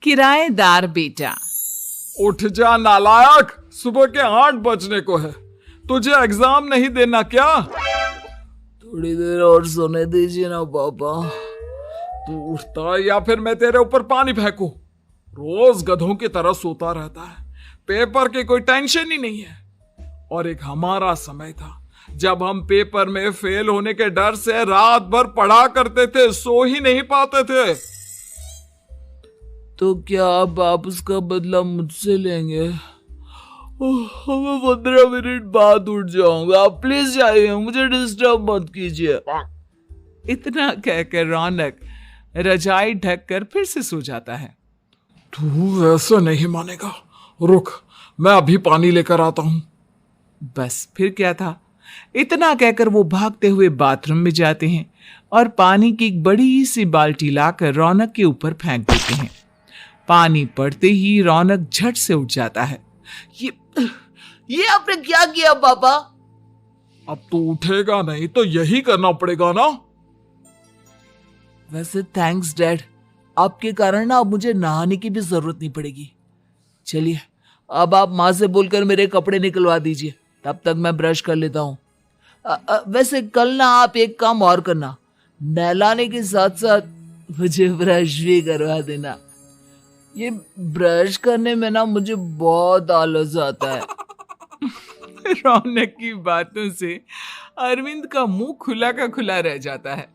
किराएदार बेटा। उठ जा नालायक, सुबह के 8 बजने को है, तुझे एग्जाम नहीं देना क्या? थोड़ी देर और सोने दीजिए ना पापा। तू उठता या फिर मैं तेरे ऊपर पानी फेंकूं? रोज गधों की तरह सोता रहता है, पेपर की कोई टेंशन ही नहीं है। और एक हमारा समय था जब हम पेपर में फेल होने के डर से रात भर पढ़ा करते थे, सो ही नहीं पाते थे। तो क्या अब आप उसका बदला मुझसे लेंगे? मैं 15 मिनट बाद उठ जाऊंगा, आप प्लीज जाइए, मुझे डिस्टर्ब मत कीजिए। इतना कहकर रौनक रजाई ढककर फिर से सो जाता है। तू ऐसा नहीं मानेगा, रुक मैं अभी पानी लेकर आता हूं। बस फिर क्या था, इतना कहकर वो भागते हुए बाथरूम में जाते हैं और पानी की एक बड़ी सी बाल्टी लाकर रौनक के ऊपर फेंक देते हैं। पानी पड़ते ही रौनक झट से उठ जाता है। ये आपने क्या किया पापा? अब तू उठेगा नहीं तो यही करना पड़ेगा ना। वैसे थैंक्स डैड, आपके कारण ना अब मुझे नहाने की भी जरूरत नहीं पड़ेगी। चलिए अब आप माँ से बोलकर मेरे कपड़े निकलवा दीजिए, तब तक मैं ब्रश कर लेता हूँ। वैसे कल ना आप एक काम और करना, नहलाने के साथ साथ मुझे ब्रश भी करवा देना। ये ब्रश करने में ना मुझे बहुत आलस आता है। रौनक की बातों से अरविंद का मुंह खुला का खुला रह जाता है।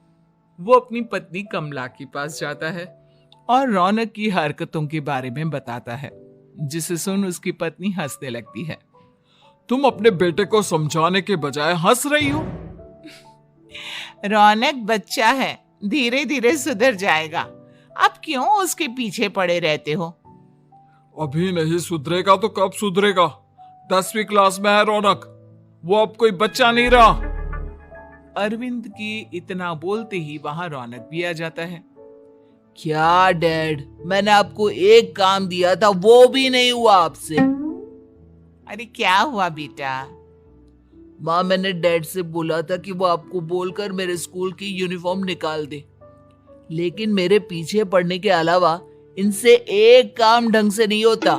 वो अपनी पत्नी कमला के पास जाता है और रौनक की हरकतों के बारे में बताता है, जिसे सुन उसकी पत्नी हंसने लगती है। तुम अपने बेटे को समझाने के बजाय हंस रही हो। रौनक बच्चा है, धीरे धीरे सुधर जाएगा, आप क्यों उसके पीछे पड़े रहते हो? अभी नहीं सुधरेगा तो कब सुधरेगा? 10वीं क्लास में है रौनक, वो अब कोई बच्चा नहीं रहा। अरविंद की इतना बोलते ही वहां रौनक भी आ जाता है। क्या डैड, मैंने आपको एक काम दिया था, वो भी नहीं हुआ आपसे। अरे क्या हुआ बेटा? माँ, मैंने डैड से बोला था कि वो आपको बोलकर मेरे स्कूल की यूनिफॉर्म निकाल दे, लेकिन मेरे पीछे पड़ने के अलावा इनसे एक काम ढंग से नहीं होता।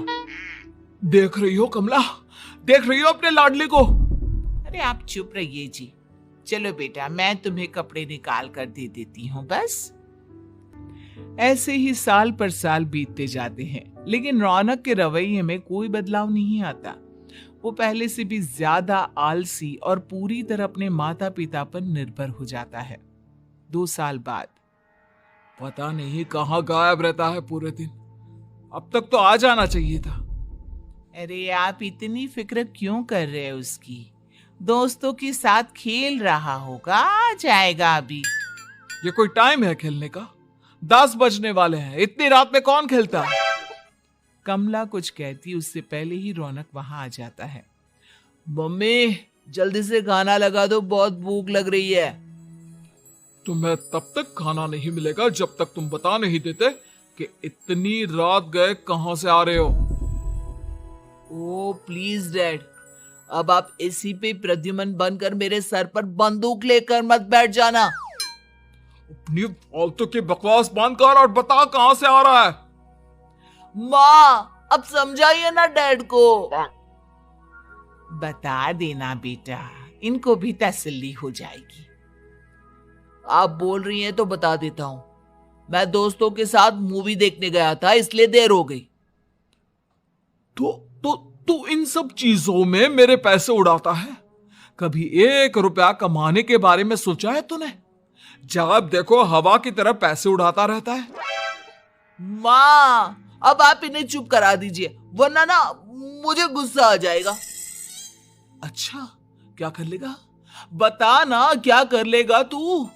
देख रही हो कमला, देख रही हो अपने लाडले को? अरे आप चुप रहिए जी। चलो बेटा, मैं तुम्हें कपड़े निकाल कर दे देती हूँ। बस ऐसे ही साल पर साल बीतते जाते हैं, लेकिन रौनक के रवैये में कोई बदलाव नहीं आता। वो पहले से भी ज्यादा आलसी और पूरी तरह अपने माता पिता पर निर्भर हो जाता है। 2 साल बाद पता नहीं कहाँ गायब रहता है पूरे दिन, अब तक तो आ जाना चाहिए था। अरे आप इतनी फिक्र क्यों कर रहे हैं उसकी? दोस्तों के साथ खेल रहा होगा, आ जाएगा अभी। ये कोई टाइम है खेलने का? 10 बजने वाले हैं, इतनी रात में कौन खेलता है? कमला कुछ कहती उससे पहले ही रौनक वहां आ जाता है। मम्मी जल्दी से खाना लगा दो, बहुत भूख लग रही है। तुम्हें तब तक खाना नहीं मिलेगा जब तक तुम बता नहीं देते कि इतनी रात गए कहां से आ रहे हो। ओ प्लीज डैड, अब आप एसी पे प्रद्युमन बनकर मेरे सर पर बंदूक लेकर मत बैठ जाना। अपनी फालतू की बकवास बंद कर और बता कहां से आ रहा है। माँ अब समझाइए ना डैड को। बता देना बेटा, इनको भी तसल्ली हो जाएगी। आप बोल रही हैं तो बता देता हूँ, मैं दोस्तों के साथ मूवी देखने गया था, इसलिए देर हो गई। तो इन सब चीजों में मेरे पैसे उड़ाता है? कभी 1 रुपया कमाने के बारे में सोचा है तूने? जब देखो हवा की तरह पैसे उड़ाता रहता है। माँ अब आप इन्हें चुप करा दीजिए, वरना ना मुझे गुस्सा आ जाएगा। अच्छा क्या कर लेगा? बता ना क्या कर लेगा तू?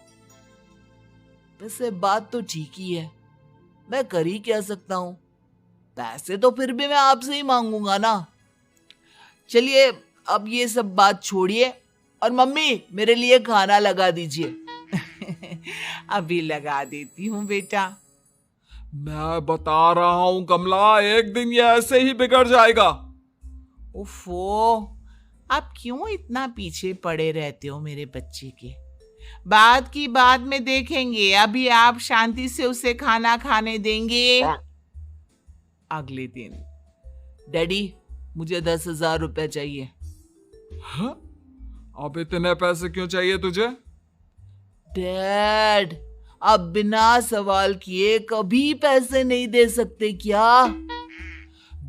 वैसे बात तो ठीक ही है, मैं कर ही क्या सकता हूँ, पैसे तो फिर भी मैं आपसे ही मांगूंगा ना। चलिए अब ये सब बात छोड़िए और मम्मी मेरे लिए खाना लगा दीजिए। अभी लगा देती हूँ बेटा। मैं बता रहा हूं कमला, एक दिन ये ऐसे ही बिगड़ जाएगा। उफ़ो, आप क्यों इतना पीछे पड़े रहते हो मेरे बच्चे के? बात की बाद में देखेंगे, अभी आप शांति से उसे खाना खाने देंगे? अगले दिन। डैडी, मुझे 10,000 रुपए चाहिए। हाँ? अब इतने पैसे क्यों चाहिए तुझे? डैड, आप बिना सवाल किए कभी पैसे नहीं दे सकते क्या?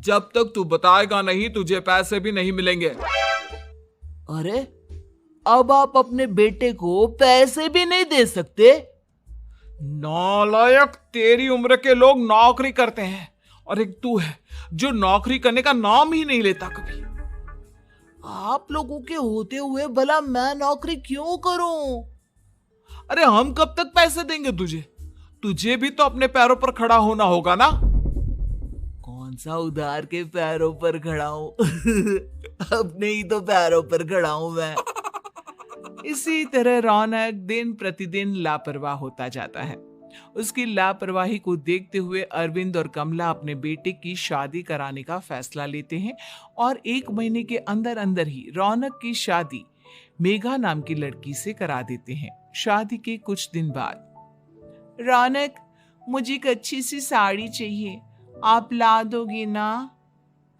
जब तक तू बताएगा नहीं तुझे पैसे भी नहीं मिलेंगे। अरे, अब आप अपने बेटे को पैसे भी नहीं दे सकते? नालायक, तेरी उम्र के लोग नौकरी करते हैं और एक तू है जो नौकरी करने का नाम ही नहीं लेता कभी। आप लोगों के होते हुए भला मैं नौकरी क्यों करूं? अरे हम कब तक पैसे देंगे तुझे? तुझे भी तो अपने पैरों पर खड़ा होना होगा ना। कौन सा उधार के पैरों पर खड़ा हूं? अपने ही तो पैरों पर खड़ा हूं मैं। इसी तरह रौनक दिन प्रतिदिन लापरवाह होता जाता है। उसकी लापरवाही को देखते हुए अरविंद और कमला अपने बेटे की शादी कराने का फैसला लेते हैं और 1 महीने के अंदर अंदर ही रौनक की शादी मेघा नाम की लड़की से करा देते हैं। शादी के कुछ दिन बाद, रौनक, मुझे एक अच्छी सी साड़ी चाहिए, आप ला दोगे ना?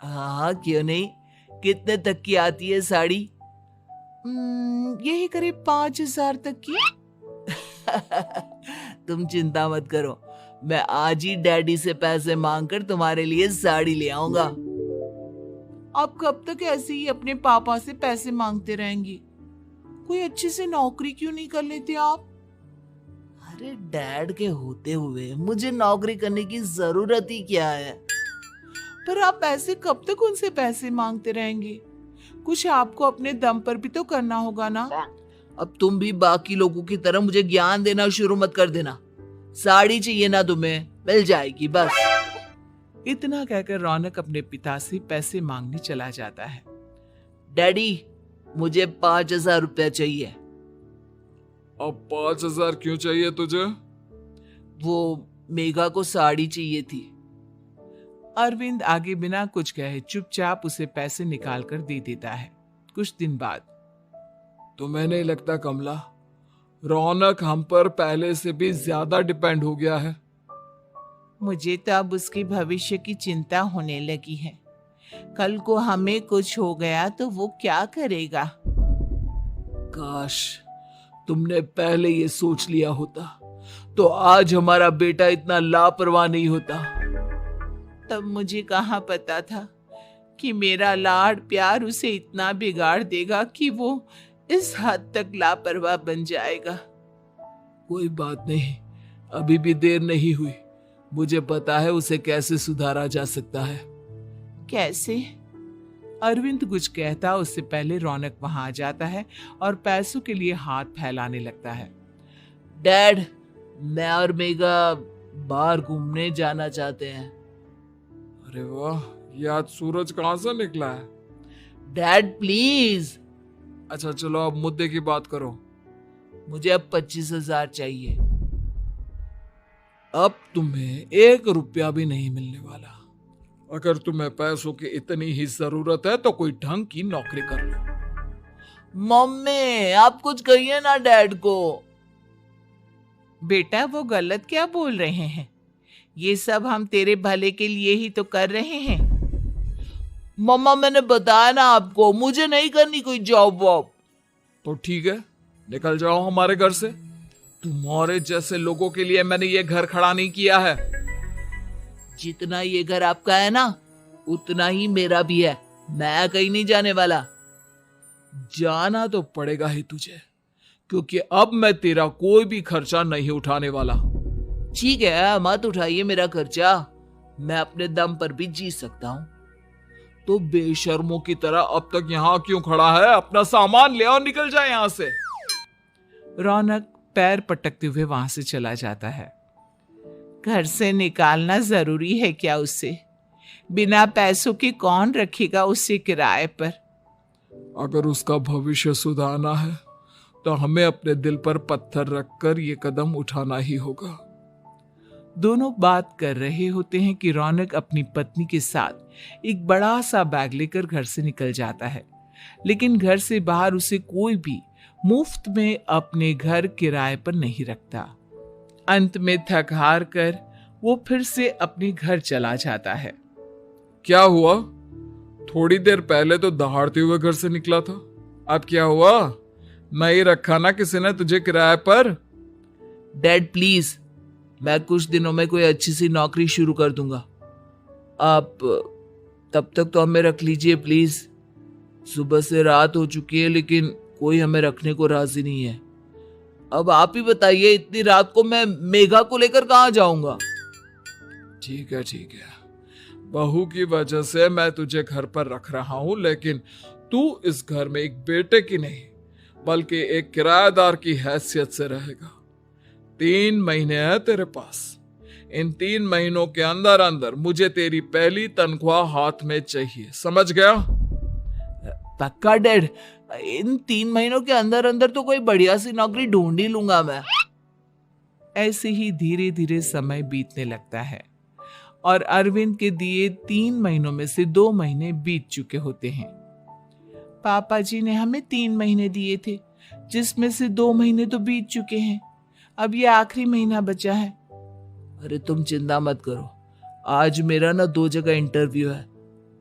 हाँ, क्यों नहीं। कितने तक की आती है साड़ी? यही करीब 5,000 तक की। तुम चिंता मत करो, मैं आज ही डैडी से पैसे मांगकर तुम्हारे लिए साड़ी ले आऊंगा। आप कब तक ऐसे ही अपने पापा से पैसे मांगते रहेंगे? कोई अच्छी सी नौकरी क्यों नहीं कर लेते आप? अरे डैड के होते हुए मुझे नौकरी करने की जरूरत ही क्या है? पर आप ऐसे कब तक उनसे पैसे मांगते रहेंगे? कुछ आपको अपने दम पर भी तो करना होगा ना। अब तुम भी बाकी लोगों की तरह मुझे ज्ञान देना शुरू मत कर देना। साड़ी चाहिए ना तुम्हें, मिल जाएगी बस। इतना कहकर रौनक अपने पिता से पैसे मांगने चला जाता है। डैडी, मुझे 5,000 रुपया चाहिए। अब 5,000 क्यों चाहिए तुझे? वो मेघा को साड़ी चाहिए थी। अरविंद आगे बिना कुछ कहे चुपचाप उसे पैसे निकाल कर दे देता है। कुछ दिन बाद, तुम्हें नहीं लगता कमला, रौनक हम पर पहले से भी ज्यादा डिपेंड हो गया है? मुझे तो अब उसके भविष्य की चिंता होने लगी है। कल को हमें कुछ हो गया तो वो क्या करेगा? काश तुमने पहले ये सोच लिया होता तो आज हमारा बेटा इतना लापरवाह नहीं होता। तब मुझे कहाँ पता था कि मेरा लाड प्यार उसे इतना बिगाड़ देगा कि वो इस हद तक लापरवाह बन जाएगा। कोई बात नहीं, अभी भी देर नहीं हुई। मुझे पता है उसे कैसे सुधारा जा सकता है। कैसे? अरविंद कुछ कहता उससे पहले रौनक वहां आ जाता है और पैसों के लिए हाथ फैलाने लगता है। डैड, मैं और मेघा बाहर घूमने जाना चाहते हैं। अरे वाह, ये आज सूरज कहां से निकला है? Dad please. अच्छा चलो अब मुद्दे की बात करो। मुझे अब 25,000 चाहिए। अब तुम्हें 1 रुपया भी नहीं मिलने वाला। अगर तुम्हें पैसों की इतनी ही जरूरत है तो कोई ढंग की नौकरी कर लो। मम्मी, आप कुछ कहिए ना डैड को। बेटा, वो गलत क्या बोल रहे हैं? ये सब हम तेरे भले के लिए ही तो कर रहे हैं। मम्मा, मैंने बताया ना आपको, मुझे नहीं करनी कोई जॉब वॉब। तो ठीक है, निकल जाओ हमारे घर से। तुम्हारे जैसे लोगों के लिए मैंने ये घर खड़ा नहीं किया है। जितना ये घर आपका है ना, उतना ही मेरा भी है। मैं कहीं नहीं जाने वाला। जाना तो पड़ेगा ही तुझे, क्योंकि अब मैं तेरा कोई भी खर्चा नहीं उठाने वाला। ठीक है, मत उठाइए मेरा खर्चा, मैं अपने दम पर भी जी सकता हूँ। तो बेशर्मों की तरह अब तक यहाँ क्यों खड़ा है? अपना सामान ले और निकल जाए यहाँ से। रौनक पैर पटकते हुए वहां से चला जाता है। घर से निकालना जरूरी है क्या उसे? बिना पैसों के कौन रखेगा उसे किराए पर? अगर उसका भविष्य सुधारना है तो हमें अपने दिल पर पत्थर रखकर ये कदम उठाना ही होगा। दोनों बात कर रहे होते हैं कि रौनक अपनी पत्नी के साथ एक बड़ा सा बैग लेकर घर से निकल जाता है, लेकिन घर से बाहर उसे कोई भी मुफ्त में अपने घर किराए पर नहीं रखता। अंत में थक हार कर वो फिर से अपने घर चला जाता है। क्या हुआ? थोड़ी देर पहले तो दहाड़ते हुए घर से निकला था, अब क्या हुआ? नहीं रखा ना किसी ने तुझे किराए पर? डैड प्लीज, मैं कुछ दिनों में कोई अच्छी सी नौकरी शुरू कर दूंगा, आप तब तक तो हमें रख लीजिए प्लीज। सुबह से रात हो चुकी है लेकिन कोई हमें रखने को राजी नहीं है। अब आप ही बताइए, इतनी रात को मैं मेघा को लेकर कहाँ जाऊंगा? ठीक है ठीक है, बहू की वजह से मैं तुझे घर पर रख रहा हूं, लेकिन तू इस घर में एक बेटे की नहीं बल्कि एक किराएदार की हैसियत से रहेगा। 3 महीने है तेरे पास। इन 3 महीनों के अंदर अंदर मुझे तेरी पहली तनख्वाह हाथ में चाहिए, समझ गया? पक्का डैड, इन 3 महीनों के अंदर अंदर तो कोई बढ़िया सी नौकरी ढूंढ ही लूंगा मैं। ऐसे ही धीरे धीरे समय बीतने लगता है और अरविंद के दिए 3 महीनों में से 2 महीने बीत चुके होते हैं। पापा जी ने हमें 3 महीने दिए थे, जिसमें से 2 महीने तो बीत चुके हैं। अब ये आखिरी महीना बचा है। अरे तुम चिंता मत करो, आज मेरा ना 2 जगह इंटरव्यू है,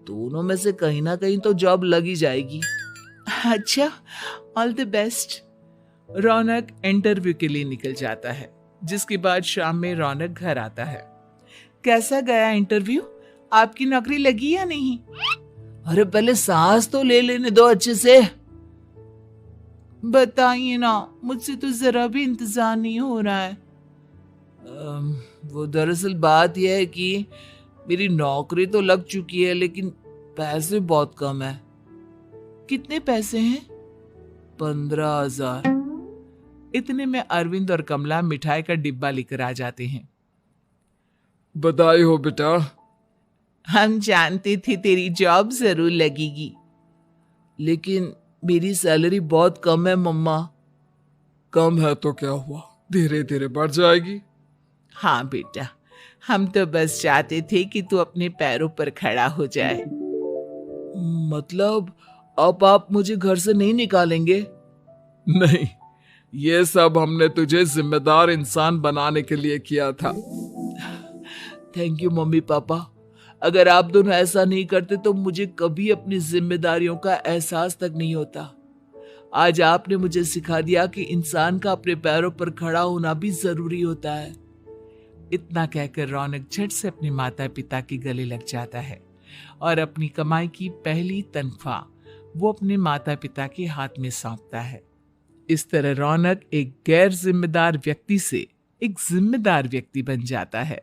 दोनों में से कहीं ना कहीं तो जॉब लग ही जाएगी। अच्छा, all the best. Raunak interview के लिए निकल जाता है, जिसके बाद शाम में रौनक घर आता है। कैसा गया इंटरव्यू? आपकी नौकरी लगी या नहीं? अरे पहले सांस तो ले लेने दो अच्छे से। बताइए ना, मुझसे तो जरा भी इंतजार नहीं हो रहा है। वो दरअसल बात यह है कि मेरी नौकरी तो लग चुकी है लेकिन पैसे बहुत कम है। कितने पैसे हैं? 15,000। इतने में अरविंद और कमला मिठाई का डिब्बा लेकर आ जाते हैं। बधाई हो बेटा। हम जानते थे तेरी जॉब जरूर लगेगी। लेकिन मेरी सैलरी बहुत कम है मम्मा। कम है तो क्या हुआ, धीरे धीरे बढ़ जाएगी। हाँ बेटा, हम तो बस चाहते थे कि तू अपने पैरों पर खड़ा हो जाए। मतलब अब आप मुझे घर से नहीं निकालेंगे? नहीं, ये सब हमने तुझे जिम्मेदार इंसान बनाने के लिए किया था। थैंक यू मम्मी पापा, अगर आप दोनों ऐसा नहीं करते तो मुझे कभी अपनी जिम्मेदारियों का एहसास तक नहीं होता। आज आपने मुझे सिखा दिया कि इंसान का अपने पैरों पर खड़ा होना भी जरूरी होता है। इतना कहकर रौनक झट से अपने माता पिता के गले लग जाता है और अपनी कमाई की पहली तनख्वाह वो अपने माता पिता के हाथ में सौंपता है। इस तरह रौनक एक गैर जिम्मेदार व्यक्ति से एक जिम्मेदार व्यक्ति बन जाता है।